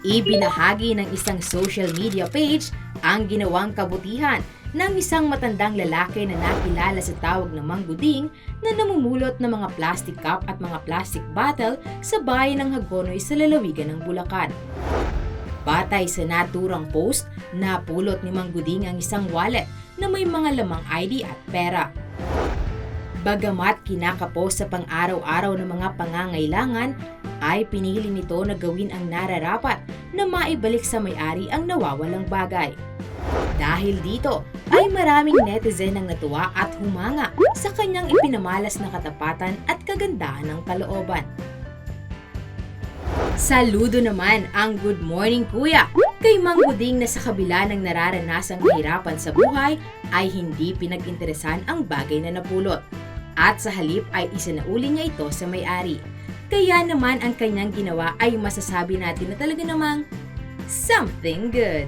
Ibinahagi ng isang social media page ang ginawang kabutihan ng isang matandang lalaki na nakilala sa tawag na Mangguding na namumulot ng mga plastic cup at mga plastic bottle sa bayan ng Hagonoy sa lalawigan ng Bulacan. Batay sa naturang post, napulot ni Mangguding ang isang wallet na may mga lamang ID at pera. Bagamat kinakapos sa pang-araw-araw ng mga pangangailangan, ay pinili nito na gawin ang nararapat na maibalik sa may-ari ang nawawalang bagay. Dahil dito, ay maraming netizen ang natuwa at humanga sa kanyang ipinamalas na katapatan at kagandahan ng kalooban. Saludo naman ang Good Morning Kuya kay Mangguding na sa kabila ng nararanasang kahirapan sa buhay ay hindi pinag-interesan ang bagay na napulot at sa halip ay isinauli niya ito sa may-ari. Kaya naman ang kanyang ginawa ay masasabi natin na talaga namang something good.